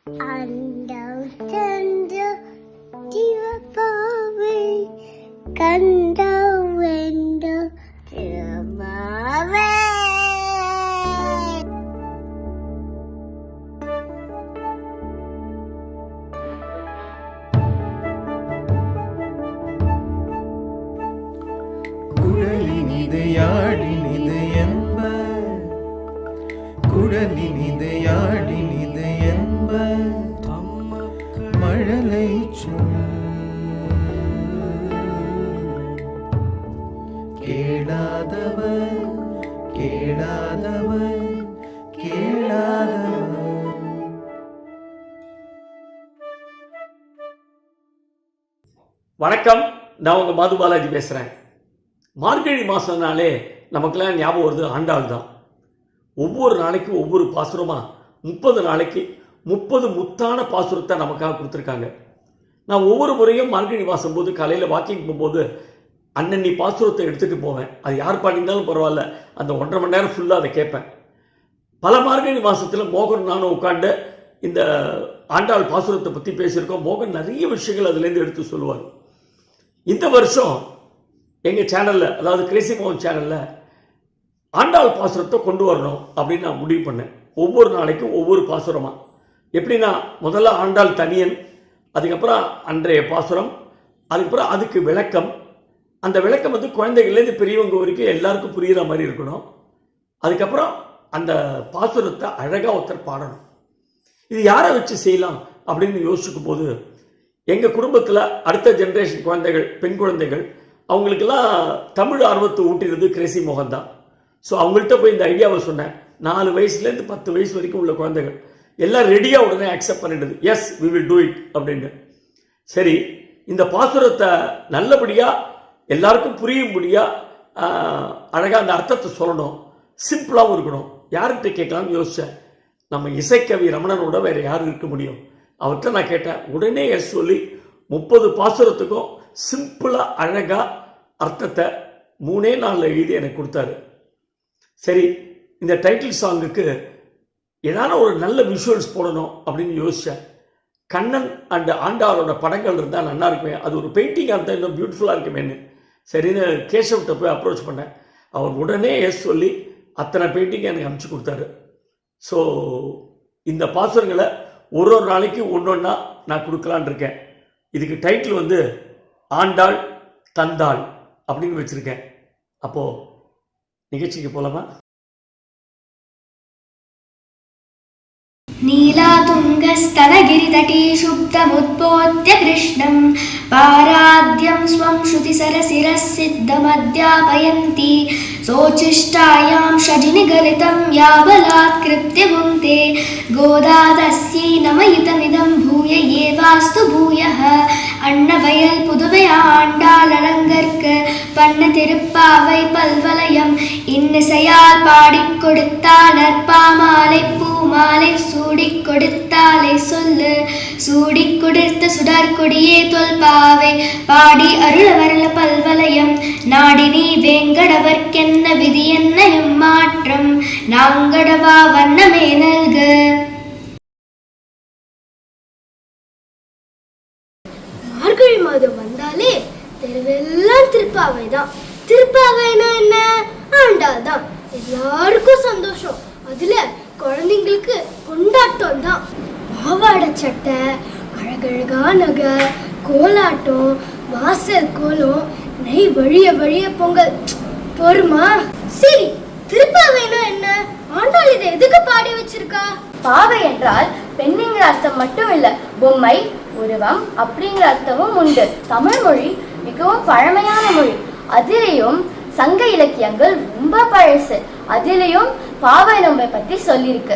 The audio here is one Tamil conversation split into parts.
அண்டம் தந்த சிவபாவை கண்டம் வென்ற திருமாவே. குழலினிது யாழினிது என்ப, குழலினிது யாழினிது என்ப, மழலை சொல் கேளாதவர் கேளாதவர் கேளாதவர். வணக்கம், நான் உங்க மது பாலாஜி பேசுறேன். மார்கழி மாசம்னாலே நமக்கெல்லாம் ஞாபகம் வருது ஆண்டாள் தான். ஒவ்வொரு நாளைக்கு ஒவ்வொரு பாசுரமா 30 நாளைக்கு 30 முத்தான பாசுரத்தை நமக்காக கொடுத்துருக்காங்க. நான் ஒவ்வொரு முறையும் மார்கழி மாதம் போது காலையில் வாக்கிங் போகும்போது அன்னன்னி பாசுரத்தை எடுத்துகிட்டு போவேன். அது யார் பாடினாலும் பரவாயில்ல, அந்த 1.5 மணி நேரம் ஃபுல்லாக அதை கேட்பேன். பல மார்கழி மாதத்தில் மோகன் நானும் உட்காந்து இந்த ஆண்டாள் பாசுரத்தை பற்றி பேசியிருக்கோம். மோகன் நிறைய விஷயங்கள் அதுலேருந்து எடுத்து சொல்லுவார். இந்த வருஷம் எங்கள் சேனலில், அதாவது கிரேசி மோகன் சேனலில் ஆண்டாள் பாசுரத்தை கொண்டு வரணும் அப்படின்னு நான் முடிவு பண்ணேன். ஒவ்வொரு நாளைக்கும் ஒவ்வொரு பாசுரமாக. எப்படின்னா, முதல்ல ஆண்டாள் தனியன், அதுக்கப்புறம் அன்றைய பாசுரம், அதுக்கப்புறம் அதுக்கு விளக்கம். அந்த விளக்கம் வந்து குழந்தைகள்லேருந்து பெரியவங்க வரைக்கும் எல்லாருக்கும் புரிகிற மாதிரி இருக்கணும். அதுக்கப்புறம் அந்த பாசுரத்தை அழகாக ஒருத்தர் பாடணும். இது யாரை வச்சு செய்யலாம் அப்படின்னு யோசிச்சுக்கும் போது, எங்கள் குடும்பத்தில் அடுத்த ஜென்ரேஷன் குழந்தைகள், பெண் குழந்தைகள், அவங்களுக்கெல்லாம் தமிழ் ஆர்வத்தை ஊட்டினது கிரேசி மோகன் தான். ஸோ அவங்கள்ட்ட போய் இந்த ஐடியாவை சொன்னேன். 4 வயசுலேருந்து 10 வயசு வரைக்கும் உள்ள குழந்தைகள் எல்லாம் ரெடியாக உடனே அக்செப்ட் பண்ணிடுது. Yes, we will do it அப்படின்னு. சரி, இந்த பாசுரத்தை நல்லபடியாக எல்லாருக்கும் புரியும்படியாக அழகாக அந்த அர்த்தத்தை சொல்லணும், சிம்பிளாகவும் இருக்கணும். யார்கிட்ட கேட்கலாம்னு யோசித்தேன். நம்ம இசைக்கவி ரமணனோட வேறு யார் இருக்க முடியும்? அவர்கிட்ட நான் கேட்டேன். உடனே எஸ் சொல்லி 30 பாசுரத்துக்கும் சிம்பிளாக அழகாக அர்த்தத்தை 3 நாளில் எழுதி எனக்கு கொடுத்தாரு. சரி, இந்த டைட்டில் சாங்குக்கு ஏதாவது ஒரு நல்ல விஷுவல்ஸ் போடணும் அப்படின்னு யோசித்தேன். கண்ணன் அண்ட் ஆண்டாளோட படங்கள் இருந்தால் நல்லா இருக்குமே, அது ஒரு பெயிண்டிங்காக இருந்தால் இன்னும் பியூட்டிஃபுல்லாக இருக்குமேன்னு சரின்னு கேசவ்கிட்ட போய் அப்ரோச் பண்ணேன். அவர் உடனே எஸ் சொல்லி அத்தனை பெயிண்டிங்கை எனக்கு அனுப்பிச்சி கொடுத்தாரு. ஸோ இந்த பாசுரங்களை ஒரு நாளைக்கு ஒன்றா நான் கொடுக்கலான் இருக்கேன். இதுக்கு டைட்டில் வந்து ஆண்டாள் தந்தாள் அப்படின்னு வச்சுருக்கேன். அப்போது நிகழ்ச்சிக்கு போகலாமா? नीलातुङ्गस्तनगिरितटी शुद्धमुद्बोध्य कृष्णं पाराद्यं स्वं श्रुतिसरसिरः सिद्धमध्यापयन्ती सोचिष्टायां षडिनिगलितं या बलात्कृत्य भुङ्क्ते गोदा तस्यै नमयुतमिदं भूय एवास्तु भूयः அன்னவயல் புதுவை ஆண்டாள் அலங்கற்கு பண்ண திருப்பாவை பல்வலயம் இன்னிசையால் பாடிக் கொடுத்தாள் நற்பாமாலை பூமாலை சூடிக் கொடுத்தாலை சொல்லு சூடிக் கொடுத்த சுடற்கொடியே தொல்பாவை பாடி அருள வரல பல்வலயம் நாடினி வேங்கடவர்க்கென்ன விதி என்ன எம்மாற்றம் நாங்கடவா வண்ணமே நல்கு. மார்கழி மாதம் வந்தாலே தெருவெல்லாம் திருப்பாவை தான். திருப்பாவைனா என்ன? ஆண்டாள் தான். எல்லாருக்கும் சந்தோஷம். அதுல குழந்தைங்களுக்கு கொண்டாட்டம் தான். பாவாடை சட்டை, அழகழகா நகை, கோலாட்டம், வாசல் கோலம், நெய் வழிய வழிய பொங்கல். பொறுமா? சரி, திருப்பாவைனா என்ன? ஆண்டாள் இதை எதுக்கு பாடி வச்சிருக்கா? பாவை என்றால் பெண்ணுங்கிற அர்த்தம் மட்டும் இல்ல, பொம்மை, உருவம் அப்படிங்கிற அர்த்தமும் உண்டு. தமிழ் மொழி மிகவும் பழமையான மொழி. அதிலேயும் சங்க இலக்கியங்கள் ரொம்ப பழசு. அதிலேயும் பாவை நோன்பை பத்தி சொல்லியிருக்கு.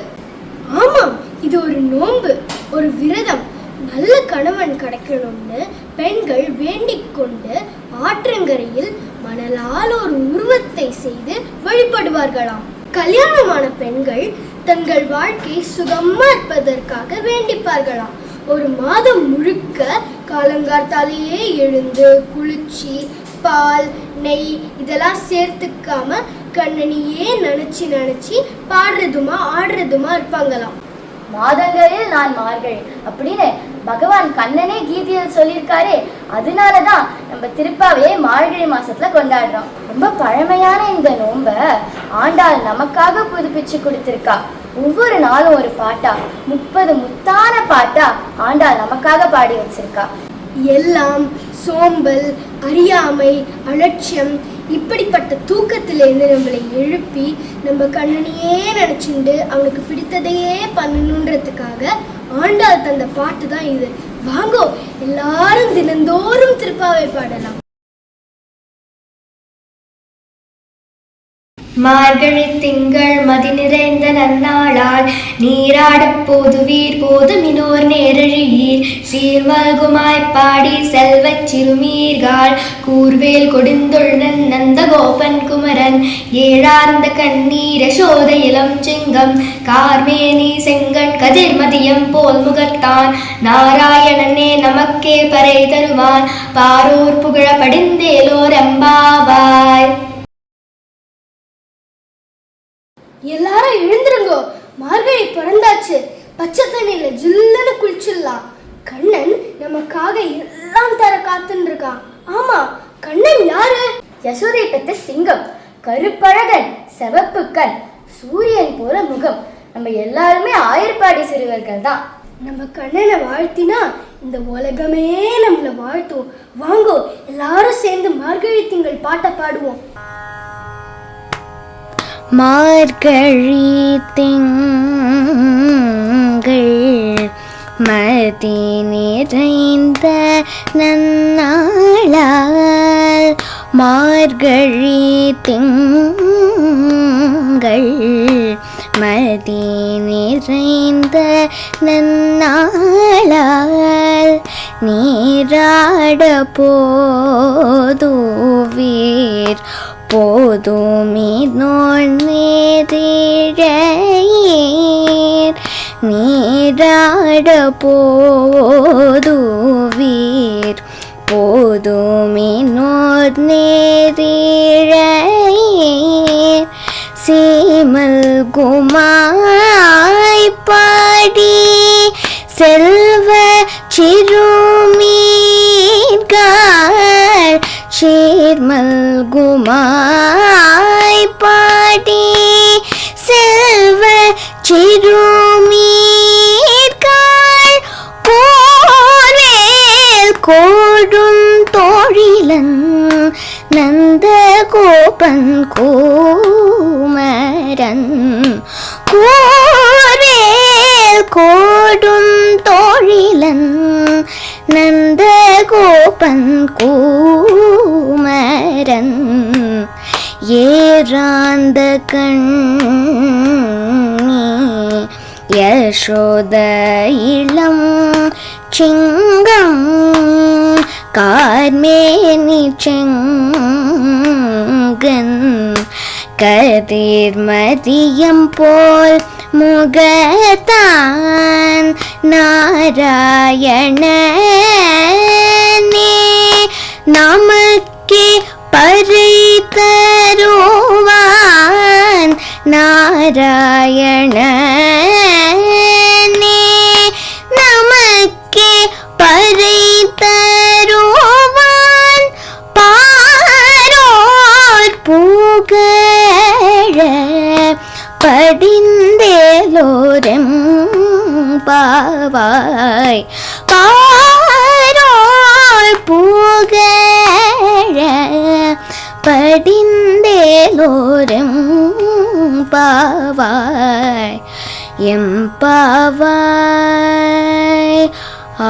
ஆமாம், இது ஒரு நோன்பு, ஒரு விரதம். நல்ல கணவன் கிடைக்கணும்னு பெண்கள் வேண்டிக் கொண்டு ஆற்றங்கரையில் மணலால் ஒரு உருவத்தை செய்து வழிபடுவார்களாம். கல்யாணமான பெண்கள் தங்கள் வாழ்க்கை சுகமா இருப்பதற்காக வேண்டிப்பார்களாம். ஒரு மாதம் முழுக்க காலங்கார்த்தாலேயே எழுந்து குளிச்சு பால் நெய் இதெல்லாம் சேர்த்துக்காம கண்ணனியே நினைச்சு நினைச்சு பாடுறதுமா ஆடுறதுமா இருப்பாங்களாம். மாதங்களில் நான் மார்கழி அப்படின்னு பகவான் கண்ணனே கீதையில் சொல்லியிருக்காரே. அதனாலதான் நம்ம திருப்பாவையை மார்கழி மாசத்துல கொண்டாடுறோம். ரொம்ப பழமையான இந்த நோன்ப ஆண்டாள் நமக்காக புதுப்பிச்சு கொடுத்திருக்கா. ஒவ்வொரு நாளும் ஒரு பாட்டா, 30 முத்தான பாட்டா ஆண்டாள் நமக்காக பாடி வச்சிருக்கா. எல்லாம் சோம்பல், அறியாமை, அலட்சியம் இப்படிப்பட்ட தூக்கத்திலேருந்து நம்மளை எழுப்பி நம்ம கண்ணனையே நினைச்சுண்டு அவனுக்கு பிடித்ததையே பண்ணணுன்றதுக்காக ஆண்டாள் தந்த பாட்டு தான் இது. வாங்கோ எல்லாரும் தினந்தோறும் திருப்பாவை பாடலாம். மார்கழி திங்கள் மதி நிறைந்த நன்னாளால் நீராடப் போதுவீர் போதுமினோர் நேரழியீர் சீர்மல்குமாய் பாடி செல்வச் சிறுமீர்கால் கூர்வேல் கொடுந்தொழுநன் நந்த கோபன் குமரன் ஏழார்ந்த கண்ணீர சோத இளம் சிங்கம் கார்மேனி செங்கண் கதிர்மதியம் போல் முகத்தான் நாராயணனே நமக்கே பறை தருவான் பாரோர் புகழ படிந்தேலோர் எம்பாவாய். எல்லாரும் எழுந்துருங்கோ, மார்கழி பிறந்தாச்சு. பச்சை தண்ணியில ஜில்லுன்னு குளிச்சிடலாம். கண்ணன் நமக்காக எல்லாம் தர காத்துன்னு இருக்கான். ஆமா, கண்ணன் யாரு? யசோதை பெற்ற சிங்கம், கருப்பழகன், செவப்பு கண், சூரியன் போல முகம். நம்ம எல்லாருமே ஆயர்பாடி சிறுவர்கள் தான். நம்ம கண்ணனை வாழ்த்தினா இந்த உலகமே நம்மள வாழ்த்தும். வாங்கோ எல்லாரும் சேர்ந்து மார்கழி திங்கள் பாட்டை பாடுவோம். மார்கழி திங்கள் மதி நிறைந்த நன்னாளால் மார்கழி திங்கள் மதி நிறைந்த நன்னாளால் நீராட போதுவீர் போதுமினோர் நேரிழையீர் நீராட போதுவீர் போதுமினோர் நேரிழையீர் சீமல் குமாய் பாடி செல்வ சிறுமீர்கால் சீர்மல்குமாய் பாடி செல்வ சிறுமீர்கால் போர்வேல் கோடும் தோழிலன் நந்த கோபன் கோமரன் கோர்வேல் கோடும் தோழிலன் நந்த கோபன் கோமரன் ஏராந்த கண்ணி யசோத இளம் சிங்கம் கார்மேனி செங்கன் கதிர்மதியம் போல் முகத்தான் நாராயணனே நமக்கே பறை தருவான் நாராயணனே நமக்கே பறை தருவான் பாரோர் புகழ படிந்தேலோரம் பாவாய் பாரோர் புகழ படிந்தேலோரம் பாவாய் எம் பாவாய். ஆ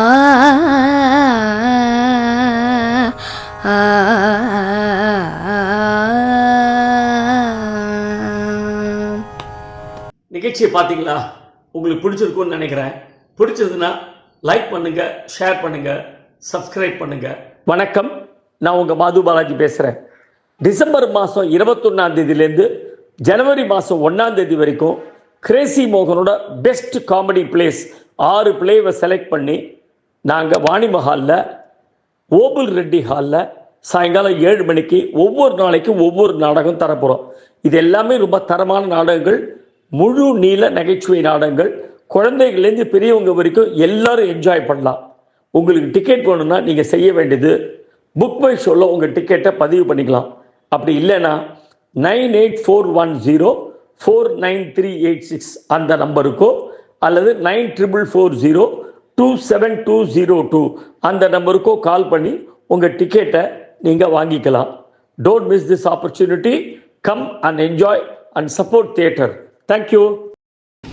நிகழ்ச்சியை பார்த்தீங்களா? உங்களுக்கு பிடிச்சிருக்கும்னு நினைக்கிறேன். பிடிச்சதுன்னா லைக் பண்ணுங்க, ஷேர் பண்ணுங்க, சப்ஸ்கிரைப் பண்ணுங்க. வணக்கம், நான் உங்கள் மாது பாலாஜி பேசுகிறேன். டிசம்பர் மாதம் 21ஆம் தேதியிலேருந்து ஜனவரி மாதம் 1ஆம் தேதி வரைக்கும் கிரேசி மோகனோட பெஸ்ட் காமெடி பிளேஸ் 6 பிளேவை செலக்ட் பண்ணி நாங்கள் வாணி மஹாலில் ஓபுல் ரெட்டி ஹாலில் சாயங்காலம் 7 மணிக்கு ஒவ்வொரு நாளைக்கும் ஒவ்வொரு நாடகம் தரப்போகிறோம். இது எல்லாமே ரொம்ப தரமான நாடகங்கள், முழு நீள நகைச்சுவை நாடகங்கள். குழந்தைகள்லேருந்து பெரியவங்க வரைக்கும் எல்லாரும் என்ஜாய் பண்ணலாம். உங்களுக்கு டிக்கெட் வேணும்னா நீங்கள் செய்ய வேண்டியது புக் மை ஷோவில் உங்கள் டிக்கெட்டை பதிவு பண்ணிக்கலாம். அப்படி இல்லைன்னா 9841049386 அந்த நம்பருக்கோ அல்லது 9440272202 அந்த நம்பருக்கோ கால் பண்ணி உங்கள் டிக்கெட்டை நீங்கள் வாங்கிக்கலாம். Don't miss this opportunity. Come and enjoy and support theatre. Thank you.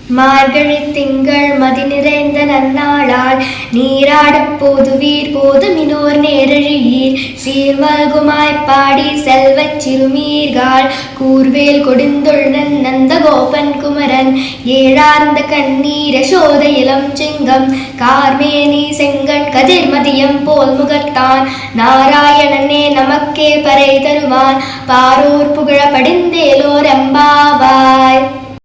மார்கழி திங்கள் மதி நிறைந்த நன்னாளால் நீராடப் போதுவீர் போதுமினோர் நேரழியீர் சீர்மல்குமாய்ப் பாடி செல்வச் சிறுமீர்காள் கூர்வேல் கொடுந்தொழுநன் நந்த கோபன் குமரன் ஏழார்ந்த கண்ணீர சோத இளம் சிங்கம் கார்மேனி செங்கண் கதிர்மதியம் போல் முகத்தான் நாராயணனே நமக்கே பறை தருவான் பாரோர் புகழ படிந்தேலோர் எம்பாவாய்.